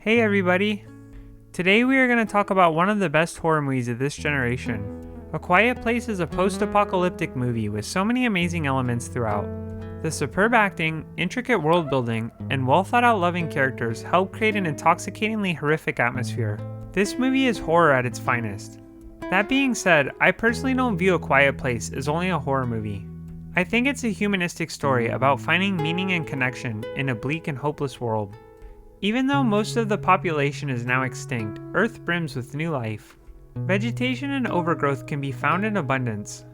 Hey everybody! Today we are going to talk about one of the best horror movies of this generation. A Quiet Place is a post-apocalyptic movie with so many amazing elements throughout. The superb acting, intricate world building, and well thought out loving characters help create an intoxicatingly horrific atmosphere. This movie is horror at its finest. That being said, I personally don't view A Quiet Place as only a horror movie. I think it's a humanistic story about finding meaning and connection in a bleak and hopeless world. Even though most of the population is now extinct, Earth brims with new life. Vegetation and overgrowth can be found in abundance.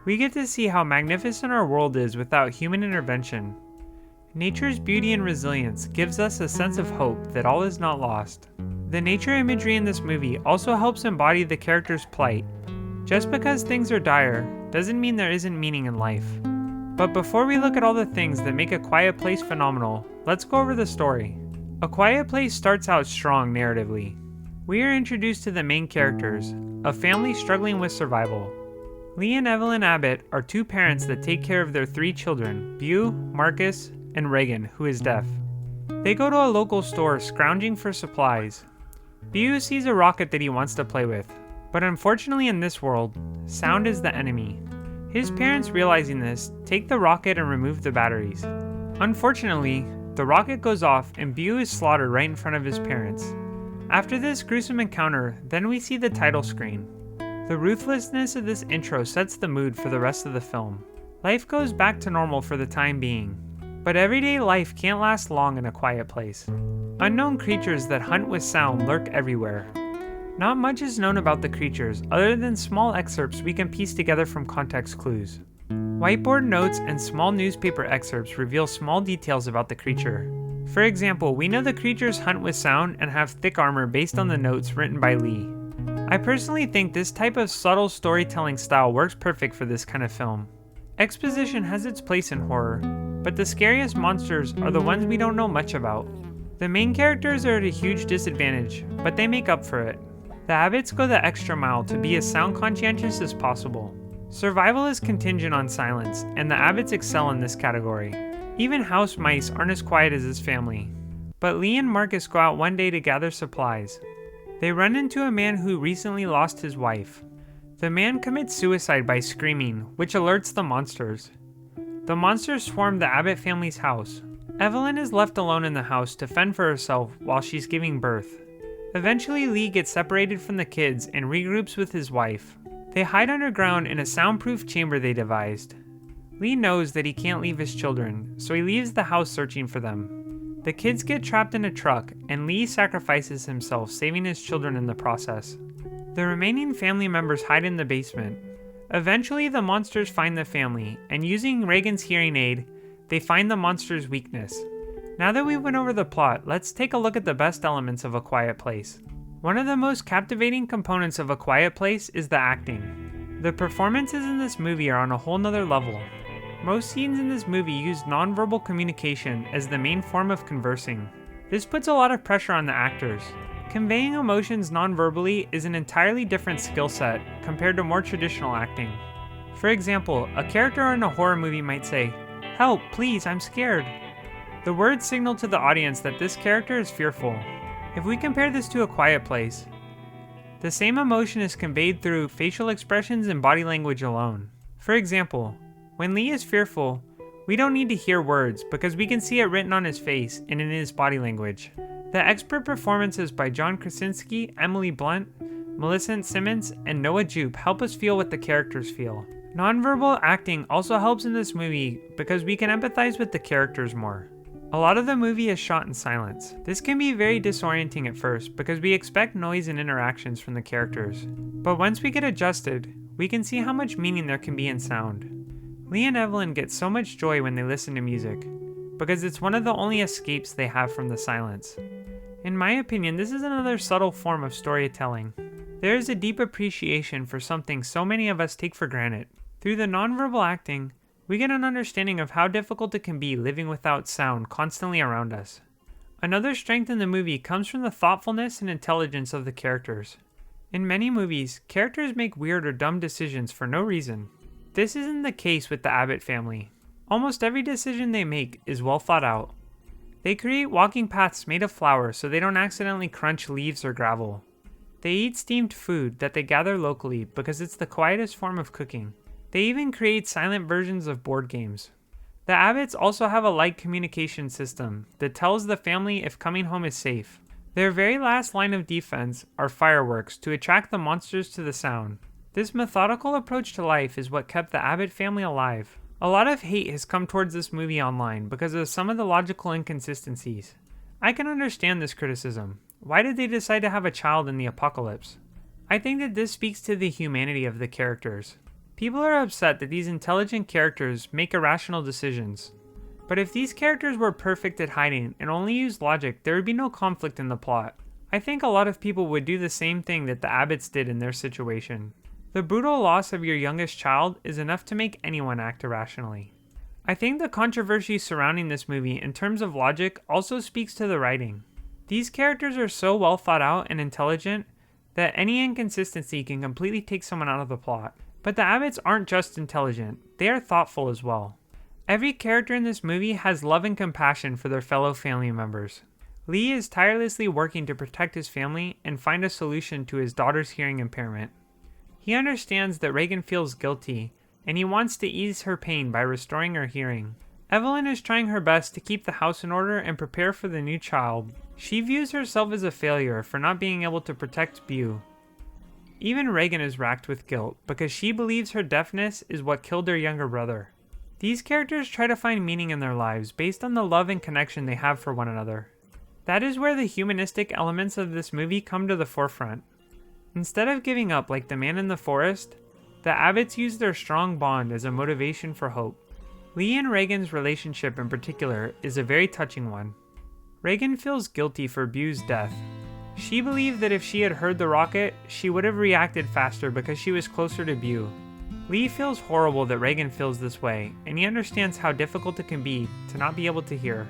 We get to see how magnificent our world is without human intervention. Nature's beauty and resilience gives us a sense of hope that all is not lost. The nature imagery in this movie also helps embody the character's plight. Just because things are dire doesn't mean there isn't meaning in life. But before we look at all the things that make A Quiet Place phenomenal, let's go over the story. A Quiet Place starts out strong narratively. We are introduced to the main characters, a family struggling with survival. Lee and Evelyn Abbott are two parents that take care of their three children, Beau, Marcus, and Reagan, who is deaf. They go to a local store scrounging for supplies. Beau sees a rocket that he wants to play with, but unfortunately in this world, sound is the enemy. His parents, realizing this, take the rocket and remove the batteries. Unfortunately, the rocket goes off and Beau is slaughtered right in front of his parents. After this gruesome encounter, then we see the title screen. The ruthlessness of this intro sets the mood for the rest of the film. Life goes back to normal for the time being, but everyday life can't last long in A Quiet Place. Unknown creatures that hunt with sound lurk everywhere. Not much is known about the creatures other than small excerpts we can piece together from context clues. Whiteboard notes and small newspaper excerpts reveal small details about the creature. For example, we know the creatures hunt with sound and have thick armor based on the notes written by Lee. I personally think this type of subtle storytelling style works perfect for this kind of film. Exposition has its place in horror, but the scariest monsters are the ones we don't know much about. The main characters are at a huge disadvantage, but they make up for it. The Abbotts go the extra mile to be as sound conscientious as possible. Survival is contingent on silence, and the Abbotts excel in this category. Even house mice aren't as quiet as his family. But Lee and Marcus go out one day to gather supplies. They run into a man who recently lost his wife. The man commits suicide by screaming, which alerts the monsters. The monsters swarm the Abbott family's house. Evelyn is left alone in the house to fend for herself while she's giving birth. Eventually, Lee gets separated from the kids and regroups with his wife. They hide underground in a soundproof chamber they devised. Lee knows that he can't leave his children, so he leaves the house searching for them. The kids get trapped in a truck, and Lee sacrifices himself, saving his children in the process. The remaining family members hide in the basement. Eventually, the monsters find the family, and using Reagan's hearing aid, they find the monster's weakness. Now that we went over the plot, let's take a look at the best elements of A Quiet Place. One of the most captivating components of A Quiet Place is the acting. The performances in this movie are on a whole nother level. Most scenes in this movie use nonverbal communication as the main form of conversing. This puts a lot of pressure on the actors. Conveying emotions nonverbally is an entirely different skill set compared to more traditional acting. For example, a character in a horror movie might say, "Help, please, I'm scared." The words signal to the audience that this character is fearful. If we compare this to A Quiet Place, the same emotion is conveyed through facial expressions and body language alone. For example, when Lee is fearful, we don't need to hear words because we can see it written on his face and in his body language. The expert performances by John Krasinski, Emily Blunt, Millicent Simmons, and Noah Jupe help us feel what the characters feel. Nonverbal acting also helps in this movie because we can empathize with the characters more. A lot of the movie is shot in silence. This can be very disorienting at first because we expect noise and interactions from the characters. But once we get adjusted, we can see how much meaning there can be in sound. Lee and Evelyn get so much joy when they listen to music, because it's one of the only escapes they have from the silence. In my opinion, this is another subtle form of storytelling. There is a deep appreciation for something so many of us take for granted. Through the nonverbal acting, we get an understanding of how difficult it can be living without sound constantly around us. Another strength in the movie comes from the thoughtfulness and intelligence of the characters. In many movies, characters make weird or dumb decisions for no reason. This isn't the case with the Abbott family. Almost every decision they make is well thought out. They create walking paths made of flowers so they don't accidentally crunch leaves or gravel. They eat steamed food that they gather locally because it's the quietest form of cooking. They even create silent versions of board games. The Abbotts also have a light communication system that tells the family if coming home is safe. Their very last line of defense are fireworks to attract the monsters to the sound. This methodical approach to life is what kept the Abbott family alive. A lot of hate has come towards this movie online because of some of the logical inconsistencies. I can understand this criticism. Why did they decide to have a child in the apocalypse? I think that this speaks to the humanity of the characters. People are upset that these intelligent characters make irrational decisions. But if these characters were perfect at hiding and only used logic, there would be no conflict in the plot. I think a lot of people would do the same thing that the Abbotts did in their situation. The brutal loss of your youngest child is enough to make anyone act irrationally. I think the controversy surrounding this movie in terms of logic also speaks to the writing. These characters are so well thought out and intelligent that any inconsistency can completely take someone out of the plot. But the Abbotts aren't just intelligent, they are thoughtful as well. Every character in this movie has love and compassion for their fellow family members. Lee is tirelessly working to protect his family and find a solution to his daughter's hearing impairment. He understands that Regan feels guilty, and he wants to ease her pain by restoring her hearing. Evelyn is trying her best to keep the house in order and prepare for the new child. She views herself as a failure for not being able to protect Beau. Even Regan is racked with guilt because she believes her deafness is what killed their younger brother. These characters try to find meaning in their lives based on the love and connection they have for one another. That is where the humanistic elements of this movie come to the forefront. Instead of giving up like the man in the forest, the Abbotts use their strong bond as a motivation for hope. Lee and Regan's relationship in particular is a very touching one. Regan feels guilty for Beau's death. She believed that if she had heard the rocket, she would have reacted faster because she was closer to Beau. Lee feels horrible that Regan feels this way, and he understands how difficult it can be to not be able to hear.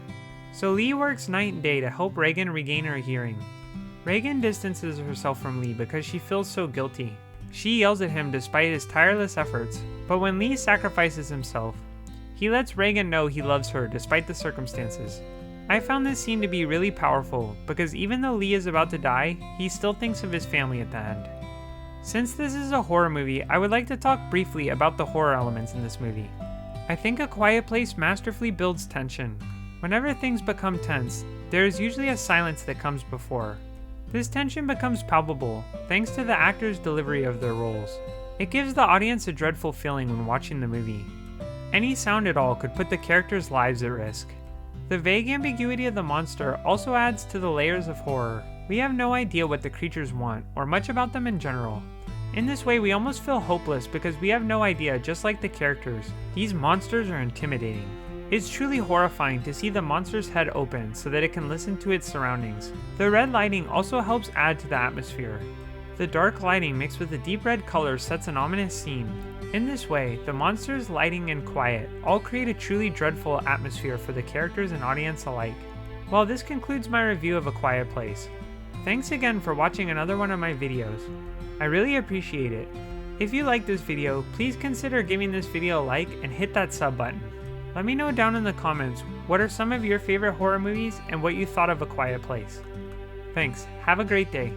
So Lee works night and day to help Regan regain her hearing. Regan distances herself from Lee because she feels so guilty. She yells at him despite his tireless efforts, but when Lee sacrifices himself, he lets Regan know he loves her despite the circumstances. I found this scene to be really powerful because even though Lee is about to die, he still thinks of his family at the end. Since this is a horror movie, I would like to talk briefly about the horror elements in this movie. I think A Quiet Place masterfully builds tension. Whenever things become tense, there is usually a silence that comes before. This tension becomes palpable thanks to the actors' delivery of their roles. It gives the audience a dreadful feeling when watching the movie. Any sound at all could put the characters' lives at risk. The vague ambiguity of the monster also adds to the layers of horror. We have no idea what the creatures want, or much about them in general. In this way, we almost feel hopeless because we have no idea, just like the characters. These monsters are intimidating. It's truly horrifying to see the monster's head open so that it can listen to its surroundings. The red lighting also helps add to the atmosphere. The dark lighting mixed with the deep red color sets an ominous scene. In this way, the monsters, lighting, and quiet all create a truly dreadful atmosphere for the characters and audience alike. Well, this concludes my review of A Quiet Place. Thanks again for watching another one of my videos. I really appreciate it. If you like this video, please consider giving this video a like and hit that sub button. Let me know down in the comments what are some of your favorite horror movies and what you thought of A Quiet Place. Thanks, have a great day.